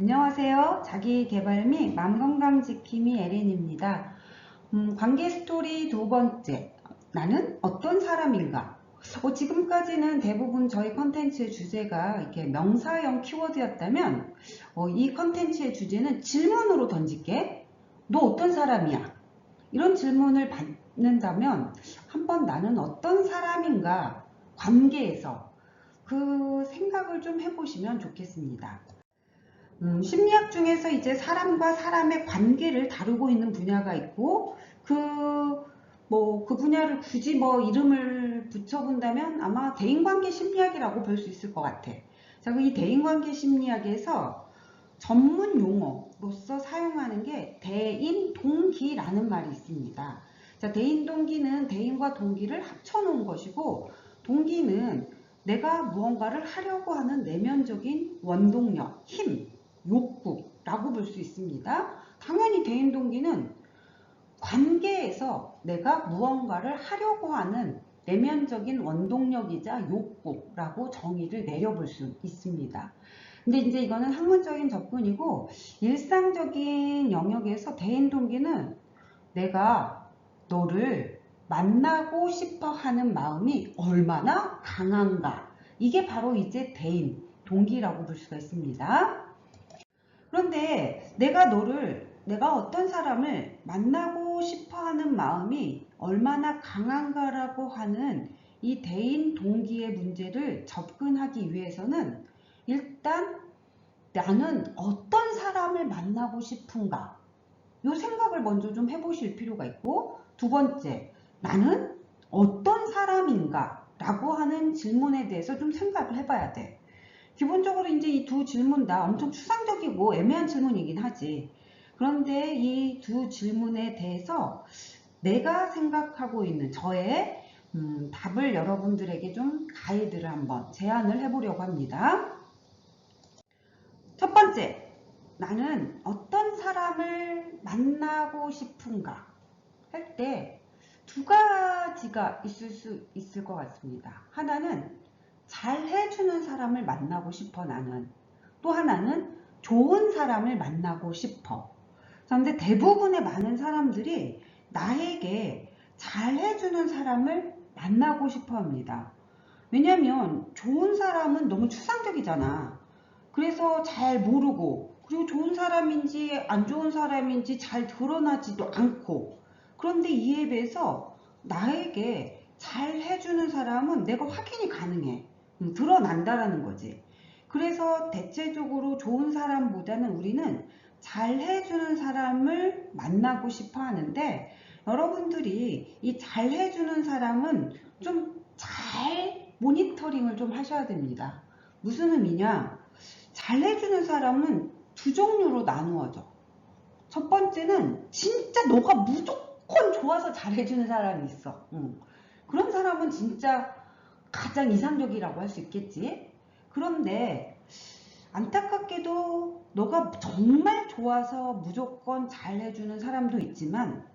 안녕하세요. 자기계발 및 마음건강 지킴이 에린입니다. 관계 스토리 두 번째. 나는 어떤 사람인가? 지금까지는 대부분 저희 컨텐츠의 주제가 이렇게 명사형 키워드였다면, 이 컨텐츠의 주제는 질문으로 던질게. 너 어떤 사람이야? 이런 질문을 받는다면, 한번 나는 어떤 사람인가? 관계에서 그 생각을 좀 해보시면 좋겠습니다. 심리학 중에서 이제 사람과 사람의 관계를 다루고 있는 분야가 있고, 그 분야를 굳이 이름을 붙여본다면 아마 대인관계 심리학이라고 볼 수 있을 것 같아. 자, 이 대인관계 심리학에서 전문 용어로서 사용하는 게 대인동기라는 말이 있습니다. 자, 대인동기는 대인과 동기를 합쳐놓은 것이고, 동기는 내가 무언가를 하려고 하는 내면적인 원동력, 힘, 욕구라고 볼 수 있습니다. 당연히 대인동기는 관계에서 내가 무언가를 하려고 하는 내면적인 원동력이자 욕구라고 정의를 내려볼 수 있습니다. 근데 이제 이거는 학문적인 접근이고, 일상적인 영역에서 대인동기는 내가 너를 만나고 싶어 하는 마음이 얼마나 강한가, 이게 바로 이제 대인 동기라고 볼 수가 있습니다. 그런데 내가 어떤 사람을 만나고 싶어 하는 마음이 얼마나 강한가라고 하는 이 대인 동기의 문제를 접근하기 위해서는, 일단 나는 어떤 사람을 만나고 싶은가, 이 생각을 먼저 좀 해보실 필요가 있고, 두 번째, 나는 어떤 사람인가 라고 하는 질문에 대해서 좀 생각을 해봐야 돼. 기본적으로 이제 이 두 질문 다 엄청 추상적이고 애매한 질문이긴 하지. 그런데 이 두 질문에 대해서 내가 생각하고 있는 저의 답을 여러분들에게 좀 가이드를 한번 제안을 해보려고 합니다. 첫 번째, 나는 어떤 사람을 만나고 싶은가 할 때 두 가지가 있을 수 있을 것 같습니다. 하나는 잘 해주는 사람을 만나고 싶어, 나는. 또 하나는 좋은 사람을 만나고 싶어. 그런데 대부분의 많은 사람들이 나에게 잘 해주는 사람을 만나고 싶어 합니다. 왜냐면 좋은 사람은 너무 추상적이잖아. 그래서 잘 모르고, 그리고 좋은 사람인지 안 좋은 사람인지 잘 드러나지도 않고, 그런데 이에 비해서 나에게 잘 해주는 사람은 내가 확인이 가능해. 드러난다라는 거지. 그래서 대체적으로 좋은 사람보다는 우리는 잘 해주는 사람을 만나고 싶어 하는데, 여러분들이 이 잘 해주는 사람은 좀 잘 모니터링을 좀 하셔야 됩니다. 무슨 의미냐? 잘 해주는 사람은 두 종류로 나누어져. 첫 번째는 진짜 너가 무조건 좋아서 잘 해주는 사람이 있어. 그런 사람은 진짜 가장 이상적이라고 할 수 있겠지. 그런데 안타깝게도 너가 정말 좋아서 무조건 잘 해주는 사람도 있지만,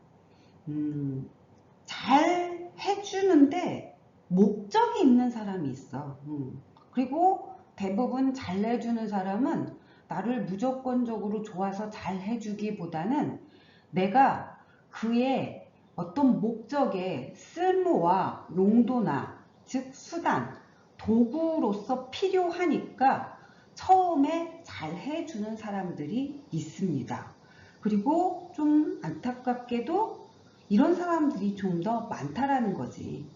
잘 해주는데 목적이 있는 사람이 있어. 그리고 대부분 잘 해주는 사람은 나를 무조건적으로 좋아서 잘 해주기보다는 내가 그의 어떤 목적의 쓸모와 용도나, 즉 수단, 도구로서 필요하니까 처음에 잘 해주는 사람들이 있습니다. 그리고 좀 안타깝게도 이런 사람들이 좀 더 많다라는 거지.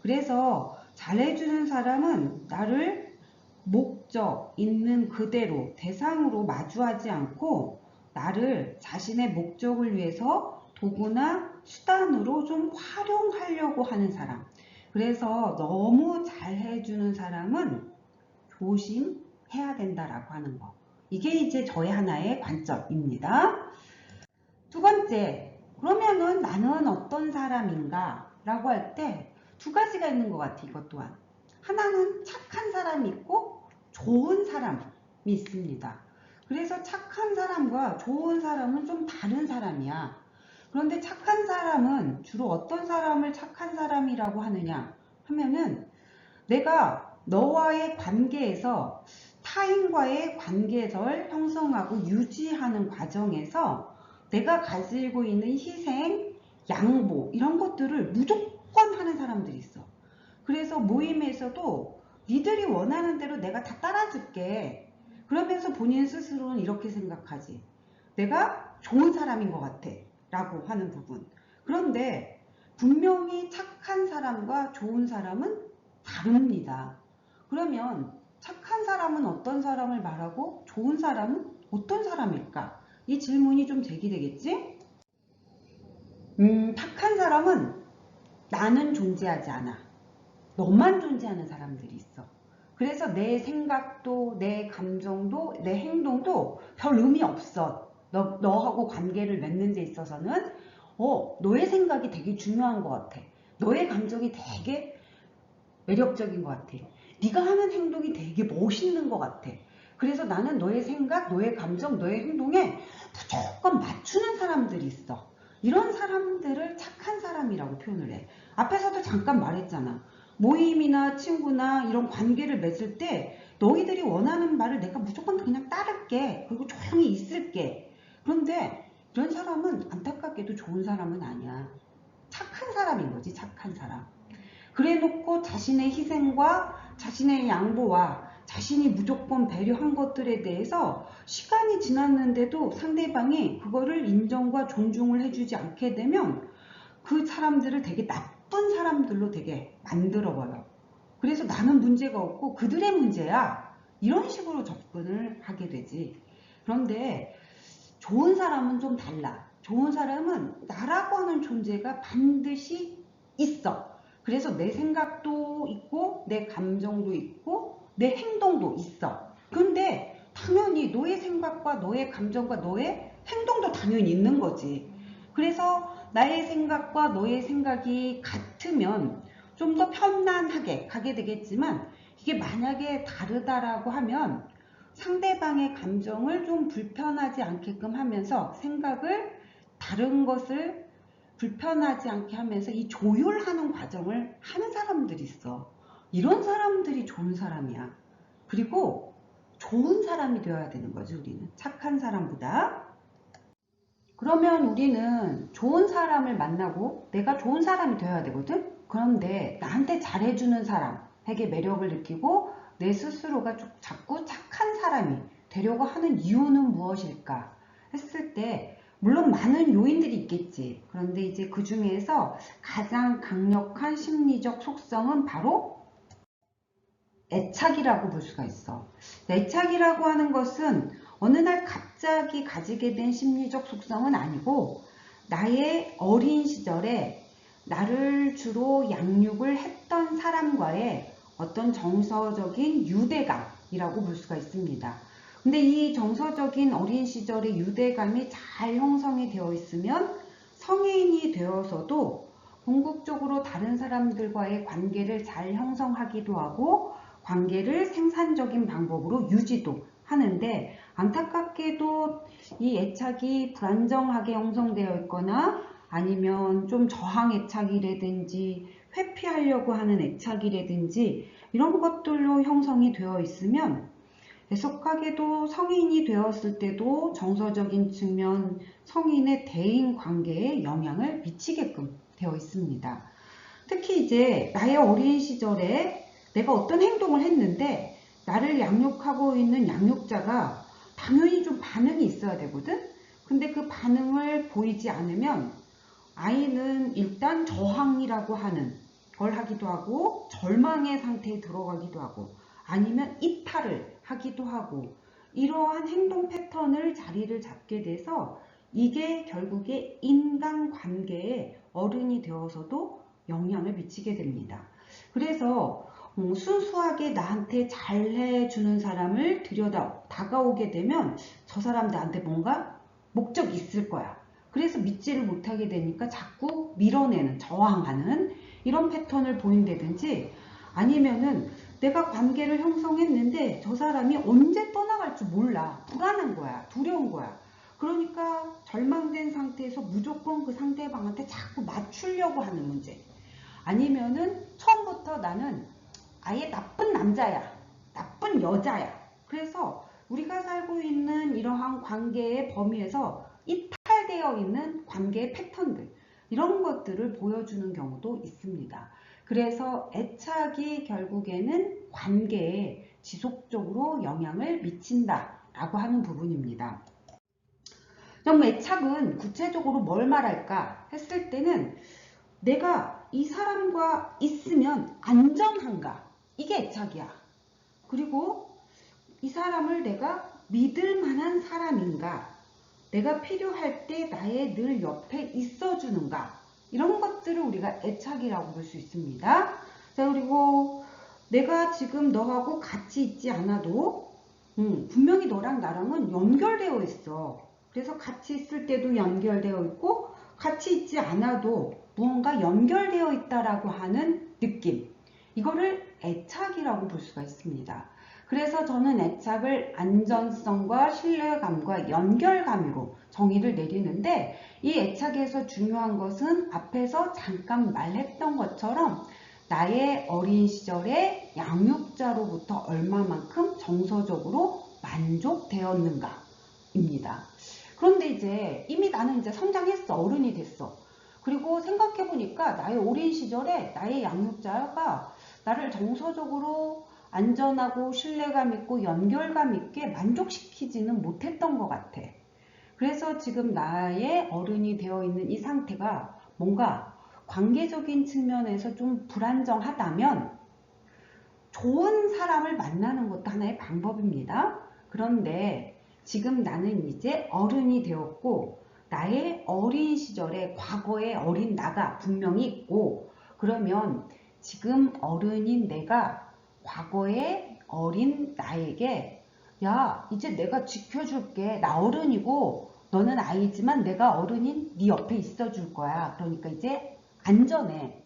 그래서 잘해주는 사람은 나를 목적 있는 그대로 대상으로 마주하지 않고, 나를 자신의 목적을 위해서 도구나 수단으로 좀 활용하려고 하는 사람. 그래서 너무 잘해주는 사람은 조심해야 된다라고 하는 거. 이게 이제 저의 하나의 관점입니다. 두 번째, 그러면은 나는 어떤 사람인가 라고 할 때 두 가지가 있는 것 같아, 이것 또한. 하나는 착한 사람이 있고 좋은 사람이 있습니다. 그래서 착한 사람과 좋은 사람은 좀 다른 사람이야. 그런데 착한 사람은 주로 어떤 사람을 착한 사람이라고 하느냐 하면은, 내가 너와의 관계에서 타인과의 관계를 형성하고 유지하는 과정에서 내가 가지고 있는 희생, 양보 이런 것들을 무조건 하는 사람들이 있어. 그래서 모임에서도 니들이 원하는 대로 내가 다 따라줄게. 그러면서 본인 스스로는 이렇게 생각하지. 내가 좋은 사람인 것 같아. 라고 하는 부분. 그런데 분명히 착한 사람과 좋은 사람은 다릅니다. 그러면 착한 사람은 어떤 사람을 말하고 좋은 사람은 어떤 사람일까? 이 질문이 좀 제기되겠지? 착한 사람은 나는 존재하지 않아. 너만 존재하는 사람들이 있어. 그래서 내 생각도, 내 감정도, 내 행동도 별 의미 없어. 너하고 관계를 맺는 데 있어서는 너의 생각이 되게 중요한 것 같아. 너의 감정이 되게 매력적인 것 같아. 네가 하는 행동이 되게 멋있는 것 같아. 그래서 나는 너의 생각, 너의 감정, 너의 행동에 무조건 맞추는 사람들이 있어. 이런 사람들을 착한 사람이라고 표현을 해. 앞에서도 잠깐 말했잖아. 모임이나 친구나 이런 관계를 맺을 때 너희들이 원하는 말을 내가 무조건 그냥 따를게. 그리고 조용히 있을게. 그런데 이런 사람은 안타깝게도 좋은 사람은 아니야. 착한 사람인 거지, 착한 사람. 그래 놓고 자신의 희생과 자신의 양보와 자신이 무조건 배려한 것들에 대해서 시간이 지났는데도 상대방이 그거를 인정과 존중을 해주지 않게 되면 그 사람들을 되게 나쁜 사람들로 되게 만들어버려. 그래서 나는 문제가 없고 그들의 문제야. 이런 식으로 접근을 하게 되지. 그런데 좋은 사람은 좀 달라. 좋은 사람은 나라고 하는 존재가 반드시 있어. 그래서 내 생각도 있고 내 감정도 있고 내 행동도 있어. 그런데 당연히 너의 생각과 너의 감정과 너의 행동도 당연히 있는 거지. 그래서 나의 생각과 너의 생각이 같으면 좀 더 편안하게 가게 되겠지만 이게 만약에 다르다라고 하면 상대방의 감정을 좀 불편하지 않게끔 하면서 생각을 다른 것을 불편하지 않게 하면서 이 조율하는 과정을 하는 사람들이 있어. 이런 사람들이 좋은 사람이야. 그리고 좋은 사람이 되어야 되는 거지, 우리는. 착한 사람보다. 그러면 우리는 좋은 사람을 만나고 내가 좋은 사람이 되어야 되거든? 그런데 나한테 잘해주는 사람에게 매력을 느끼고 내 스스로가 자꾸 착한 사람이 되려고 하는 이유는 무엇일까 했을 때 물론 많은 요인들이 있겠지. 그런데 이제 그 중에서 가장 강력한 심리적 속성은 바로 애착이라고 볼 수가 있어. 애착이라고 하는 것은 어느 날 갑자기 가지게 된 심리적 속성은 아니고 나의 어린 시절에 나를 주로 양육을 했던 사람과의 어떤 정서적인 유대감이라고 볼 수가 있습니다. 근데 이 정서적인 어린 시절의 유대감이 잘 형성이 되어 있으면 성인이 되어서도 궁극적으로 다른 사람들과의 관계를 잘 형성하기도 하고 관계를 생산적인 방법으로 유지도 하는데 안타깝게도 이 애착이 불안정하게 형성되어 있거나 아니면 좀 저항 애착이라든지 회피하려고 하는 애착이라든지 이런 것들로 형성이 되어 있으면 애석하게도 성인이 되었을 때도 정서적인 측면 성인의 대인 관계에 영향을 미치게끔 되어 있습니다. 특히 이제 나의 어린 시절에 내가 어떤 행동을 했는데 나를 양육하고 있는 양육자가 당연히 좀 반응이 있어야 되거든? 근데 그 반응을 보이지 않으면 아이는 일단 저항이라고 하는 걸 하기도 하고 절망의 상태에 들어가기도 하고 아니면 이탈을 하기도 하고 이러한 행동 패턴을 자리를 잡게 돼서 이게 결국에 인간관계에 어른이 되어서도 영향을 미치게 됩니다. 그래서 순수하게 나한테 잘해주는 사람을 다가오게 되면 저 사람 나한테 뭔가 목적이 있을 거야. 그래서 믿지를 못하게 되니까 자꾸 밀어내는, 저항하는 이런 패턴을 보인다든지 아니면은 내가 관계를 형성했는데 저 사람이 언제 떠나갈지 몰라. 불안한 거야. 두려운 거야. 그러니까 절망된 상태에서 무조건 그 상대방한테 자꾸 맞추려고 하는 문제. 아니면은 처음부터 나는 아예 나쁜 남자야. 나쁜 여자야. 그래서 우리가 살고 있는 이러한 관계의 범위에서 이탈되어 있는 관계의 패턴들, 이런 것들을 보여주는 경우도 있습니다. 그래서 애착이 결국에는 관계에 지속적으로 영향을 미친다라고 하는 부분입니다. 그럼 애착은 구체적으로 뭘 말할까 했을 때는 내가 이 사람과 있으면 안전한가? 이게 애착이야. 그리고 이 사람을 내가 믿을 만한 사람인가? 내가 필요할 때 나의 늘 옆에 있어주는가? 이런 것들을 우리가 애착이라고 볼 수 있습니다. 자, 그리고 내가 지금 너하고 같이 있지 않아도 분명히 너랑 나랑은 연결되어 있어. 그래서 같이 있을 때도 연결되어 있고 같이 있지 않아도 무언가 연결되어 있다라고 하는 느낌. 이거를 애착이라고 볼 수가 있습니다. 그래서 저는 애착을 안전성과 신뢰감과 연결감으로 정의를 내리는데, 이 애착에서 중요한 것은 앞에서 잠깐 말했던 것처럼 나의 어린 시절의 양육자로부터 얼마만큼 정서적으로 만족되었는가 입니다. 그런데 이제 이미 나는 이제 성장했어. 어른이 됐어. 그리고 생각해보니까 나의 어린 시절에 나의 양육자가 나를 정서적으로 안전하고 신뢰감 있고 연결감 있게 만족시키지는 못했던 것 같아. 그래서 지금 나의 어른이 되어 있는 이 상태가 뭔가 관계적인 측면에서 좀 불안정하다면 좋은 사람을 만나는 것도 하나의 방법입니다. 그런데 지금 나는 이제 어른이 되었고 나의 어린 시절에 과거의 어린 나가 분명히 있고, 그러면 지금 어른인 내가 과거의 어린 나에게 야, 이제 내가 지켜줄게. 나 어른이고 너는 아이지만 내가 어른인 네 옆에 있어줄 거야. 그러니까 이제 안전해.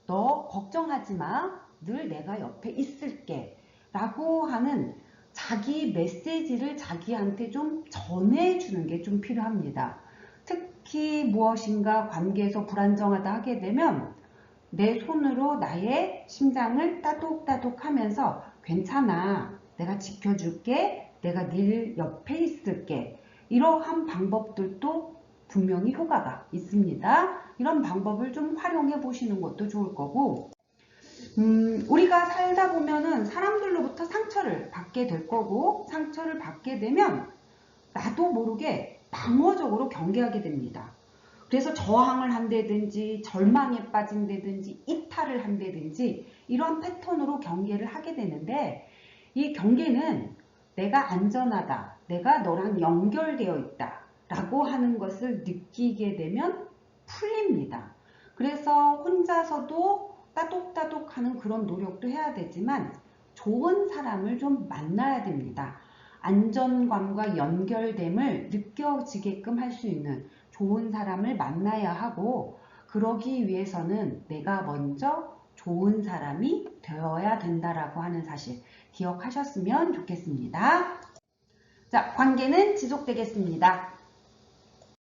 너 걱정하지 마. 늘 내가 옆에 있을게. 라고 하는 자기 메시지를 자기한테 좀 전해주는 게 좀 필요합니다. 특히 무엇인가 관계에서 불안정하다 하게 되면 내 손으로 나의 심장을 따독따독 하면서 괜찮아. 내가 지켜줄게. 내가 늘 옆에 있을게. 이러한 방법들도 분명히 효과가 있습니다. 이런 방법을 좀 활용해 보시는 것도 좋을 거고, 우리가 살다 보면은 사람들로부터 상처를 받게 될 거고, 상처를 받게 되면 나도 모르게 방어적으로 경계하게 됩니다. 그래서 저항을 한다든지 절망에 빠진다든지 이탈을 한다든지 이런 패턴으로 경계를 하게 되는데, 이 경계는 내가 안전하다, 내가 너랑 연결되어 있다 라고 하는 것을 느끼게 되면 풀립니다. 그래서 혼자서도 따독따독 하는 그런 노력도 해야 되지만 좋은 사람을 좀 만나야 됩니다. 안전감과 연결됨을 느껴지게끔 할 수 있는 좋은 사람을 만나야 하고, 그러기 위해서는 내가 먼저 좋은 사람이 되어야 된다라고 하는 사실 기억하셨으면 좋겠습니다. 자, 관계는 지속되겠습니다.